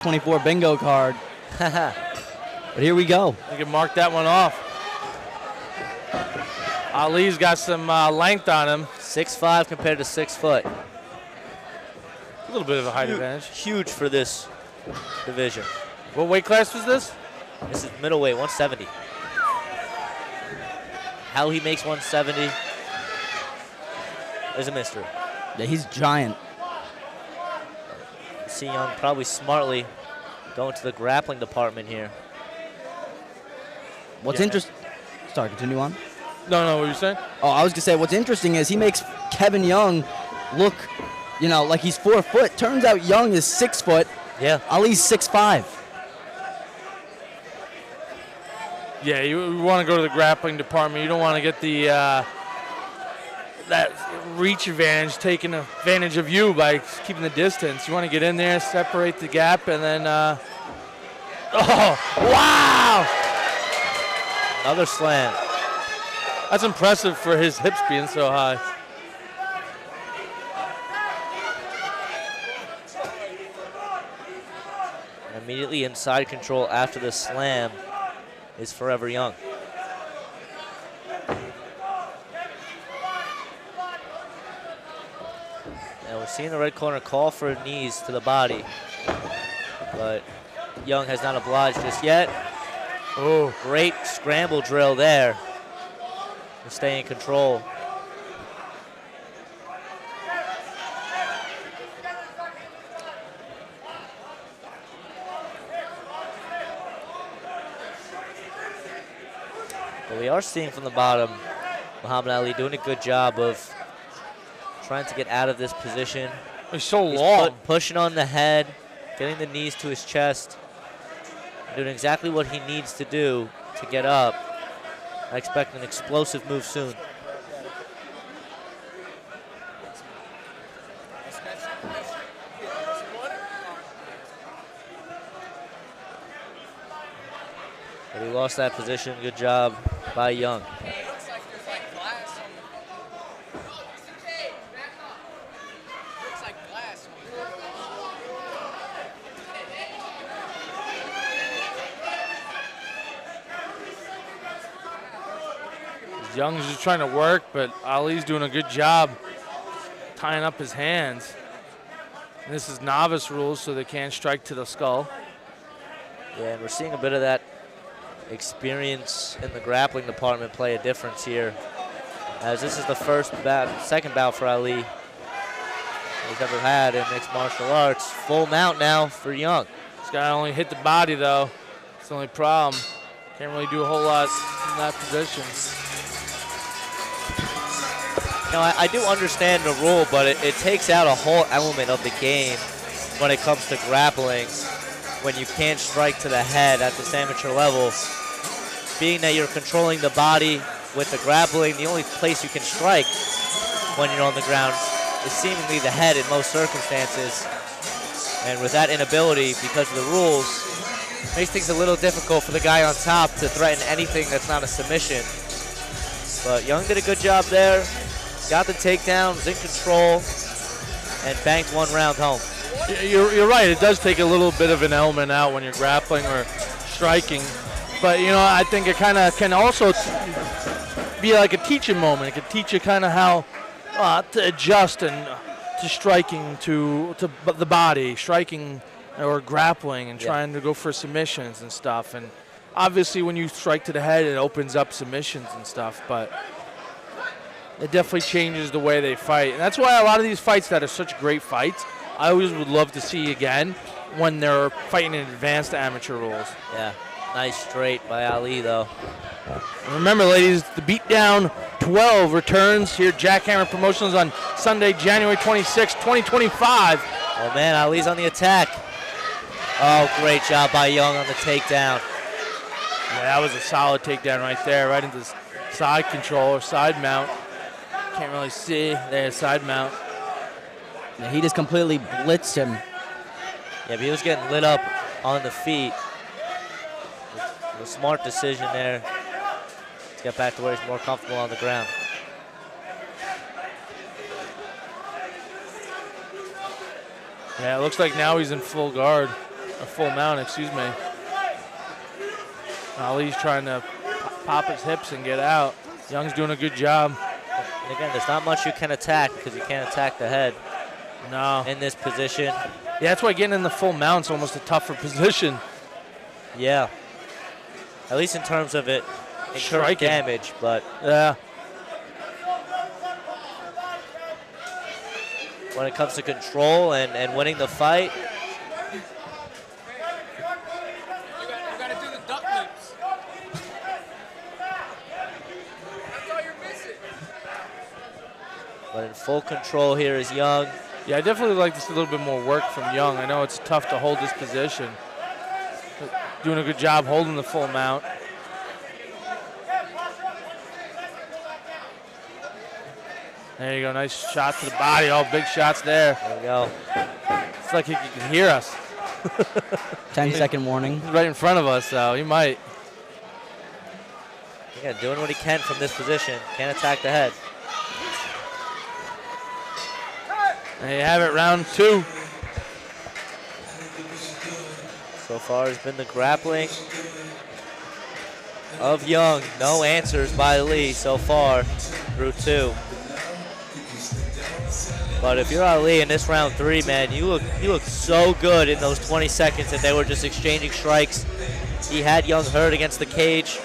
24 bingo card. But here we go. You can mark that one off. Ali's got some length on him. 6'5" compared to 6 foot. A little bit of a height advantage. Huge for this division. What weight class was this? This is middleweight, 170. How he makes 170 is a mystery. Yeah, he's giant. See Young probably smartly going to the grappling department here. What's interesting? Sorry, continue on. No, what were you saying? Oh, I was gonna say what's interesting is he makes Kevin Young look, like he's 4 foot. Turns out Young is 6 foot. Yeah. Ali's 6'5". Yeah, you want to go to the grappling department. You don't want to get the that reach advantage taking advantage of you by keeping the distance. You want to get in there, separate the gap, and then oh, wow! Another slam. That's impressive for his hips being so high. And immediately inside control after the slam is Forever Young. And we're seeing the red corner call for knees to the body, but Young has not obliged just yet. Oh, great scramble drill there to stay in control. But we are seeing from the bottom, Muhammad Ali doing a good job of trying to get out of this position. He's so long. Pushing on the head, getting the knees to his chest, doing exactly what he needs to do to get up. I expect an explosive move soon. But he lost that position. Good job by Young. Young's just trying to work, but Ali's doing a good job tying up his hands. And this is novice rules, so they can't strike to the skull. Yeah, and we're seeing a bit of that experience in the grappling department play a difference here, as this is the second bout for Ali he's ever had in mixed martial arts. Full mount now for Young. This guy only hit the body, though. That's the only problem. Can't really do a whole lot in that position. Now, I do understand the rule, but it takes out a whole element of the game when it comes to grappling, when you can't strike to the head at this amateur level. Being that you're controlling the body with the grappling, the only place you can strike when you're on the ground is seemingly the head in most circumstances. And with that inability, because of the rules, it makes things a little difficult for the guy on top to threaten anything that's not a submission. But Young did a good job there. Got the takedown, was in control, and banked one round home. You're right. It does take a little bit of an element out when you're grappling or striking. But, I think it kind of can also be like a teaching moment. It can teach you kind of how to adjust and to striking to the body, striking or grappling and trying to go for submissions and stuff. And obviously when you strike to the head, it opens up submissions and stuff. But it definitely changes the way they fight. And that's why a lot of these fights that are such great fights, I always would love to see again when they're fighting in advanced amateur rules. Yeah, nice straight by Ali, though. And remember, ladies, the Beatdown 12 returns here at Jackhammer Promotions on Sunday, January 26, 2025. Oh, man, Ali's on the attack. Oh, great job by Young on the takedown. Yeah, that was a solid takedown right there, right into side control or side mount. Can't really see. There's side mount. Yeah, he just completely blitzed him. Yeah, but he was getting lit up on the feet. A smart decision there to get back to where he's more comfortable on the ground. Yeah, it looks like now he's in full guard. Or full mount, excuse me. Ali's trying to pop his hips and get out. Young's doing a good job. And again, there's not much you can attack because you can't attack the head. No. In this position. Yeah, that's why getting in the full mount's almost a tougher position. Yeah. At least in terms of it incurring damage, but yeah. When it comes to control and winning the fight. You gotta do the duck lips. That's all you're missing. But in full control here is Young. Yeah, I definitely like to see a little bit more work from Young. I know it's tough to hold this position. But doing a good job holding the full mount. There you go, nice shot to the body. Oh, big shots there. There we go. It's like he can hear us. 10-second warning. He's right in front of us, so he might. Yeah, doing what he can from this position. Can't attack the head. There you have it, round 2. So far has been the grappling of Young. No answers by Ali so far through 2. But if you're Ali in this round 3, man, you look so good in those 20 seconds that they were just exchanging strikes. He had Young hurt against the cage,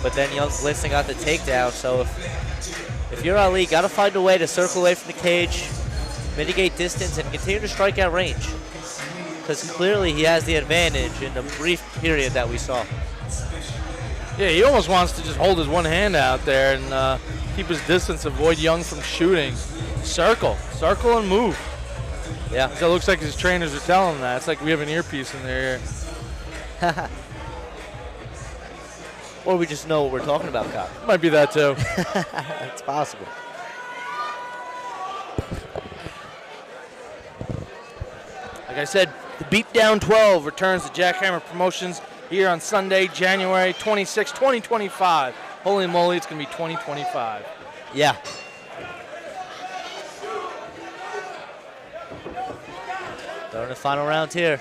but then Young blitzed and got the takedown. So if you're Ali, got to find a way to circle away from the cage, mitigate distance, and continue to strike at range. Because clearly he has the advantage in the brief period that we saw. Yeah, he almost wants to just hold his one hand out there and keep his distance, avoid Young from shooting. Circle and move. Yeah. So it looks like his trainers are telling him that. It's like we have an earpiece in their ear. Or we just know what we're talking about, Kyle. Might be that too. It's possible. Like I said, the Beatdown 12 returns to Jackhammer Promotions here on Sunday, January 26, 2025. Holy moly, it's going to be 2025. Yeah. During the final round here.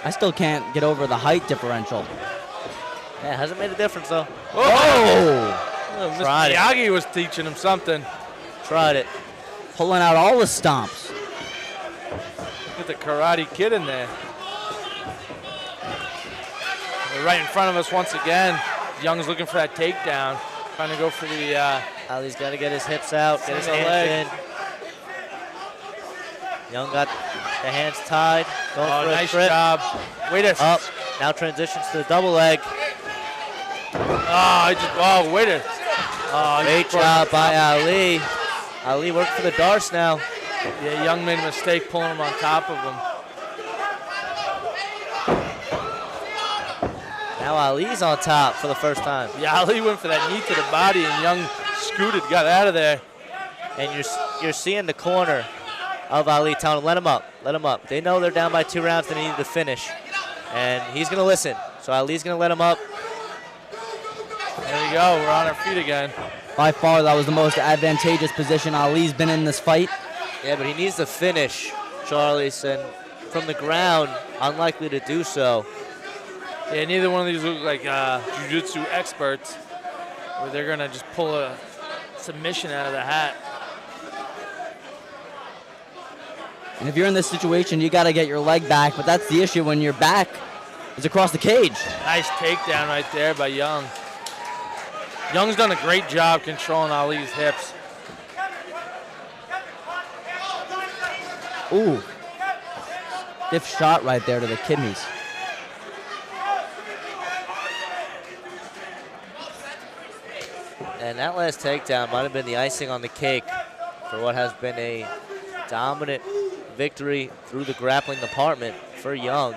I still can't get over the height differential. Yeah, hasn't made a difference though. Oh! Tried Mr. Miyagi was teaching him something. Tried it. Pulling out all the stomps. Get the Karate Kid in there. They're right in front of us once again. Young's looking for that takedown. Trying to go for the... Ali's got to get his hips out, get his hands in. Young got the hands tied. Going for nice a trip. job. Wait a... Up. Now transitions to the double leg. Wait a... Great job by Ali. Ali worked for the Darce now. Yeah, Young made a mistake pulling him on top of him. Now Ali's on top for the first time. Yeah, Ali went for that knee to the body, and Young scooted, got out of there. And you're seeing the corner of Ali telling him, let him up. They know they're down by 2 rounds, they need to finish. And he's going to listen. So Ali's going to let him up. There you go, we're on our feet again. By far, that was the most advantageous position Ali's been in this fight. Yeah, but he needs to finish, Charles, and from the ground, unlikely to do so. Yeah, neither one of these look like jiu-jitsu experts where they're going to just pull a submission out of the hat. And if you're in this situation, you got to get your leg back, but that's the issue when your back is across the cage. Nice takedown right there by Young. Young's done a great job controlling Ali's hips. Ooh. Stiff shot right there to the kidneys. And that last takedown might have been the icing on the cake for what has been a dominant victory through the grappling department for Young.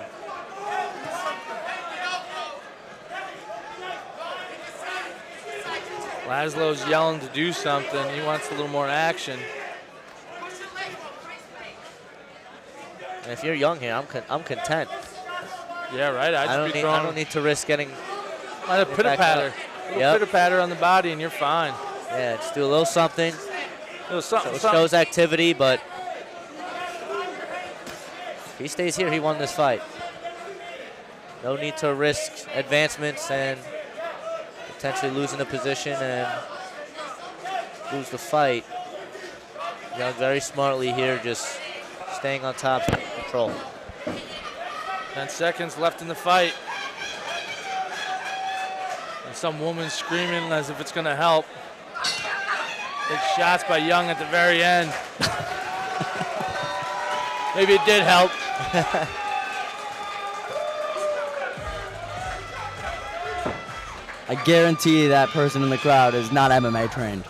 Laszlo's yelling to do something. He wants a little more action. And if you're Young here, I'm content. Yeah, right. I don't need to risk getting. Might have pitter-patter. Pitter-patter on the body, and you're fine. Yeah, just do a little something. Something. Shows activity, but he stays here, he won this fight. No need to risk advancements and potentially losing the position and lose the fight. Young very smartly here, just staying on top, control. 10 seconds left in the fight. And some woman screaming as if it's going to help. Big shots by Young at the very end. Maybe it did help. I guarantee that person in the crowd is not MMA trained.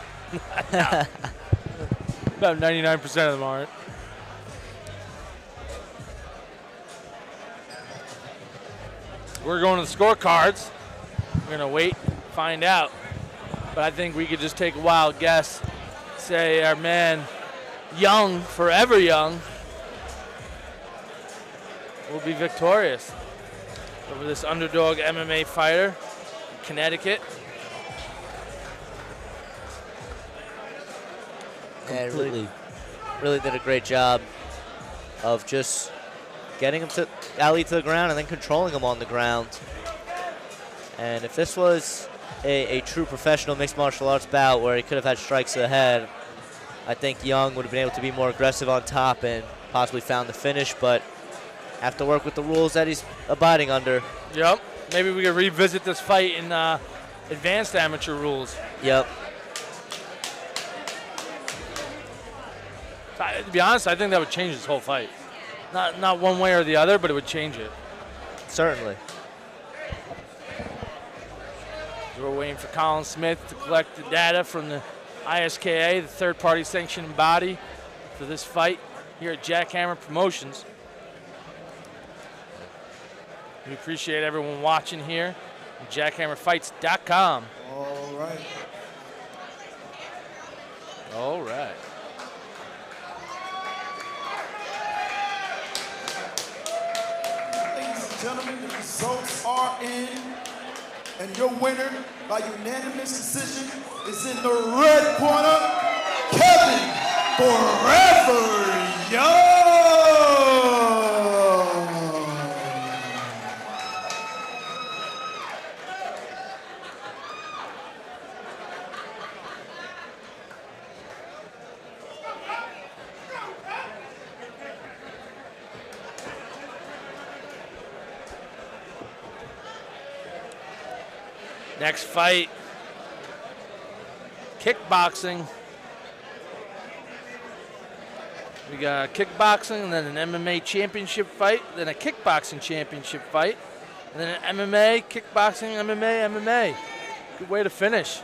About 99% of them aren't. We're going to the scorecards. We're going to wait, find out. But I think we could just take a wild guess. Say our man, Young, forever Young, will be victorious over this underdog MMA fighter in Connecticut. Yeah, really did a great job of just getting him to Ali to the ground and then controlling him on the ground. And if this was a true professional mixed martial arts bout where he could have had strikes to the head, I think Young would have been able to be more aggressive on top and possibly found the finish, but have to work with the rules that he's abiding under. Yep. Maybe we could revisit this fight in advanced amateur rules. Yep. To be honest, I think that would change this whole fight. Not one way or the other, but it would change it. Certainly. We're waiting for Colin Smith to collect the data from the ISKA, the third-party sanctioning body for this fight here at Jackhammer Promotions. We appreciate everyone watching here at jackhammerfights.com. All right. All right. Ladies and gentlemen, the results are in, and your winner by unanimous decision is in the red corner, Kevin Forever Young. Next fight, kickboxing. We got kickboxing, and then an MMA championship fight, then a kickboxing championship fight, and then an MMA, kickboxing, MMA. Good way to finish.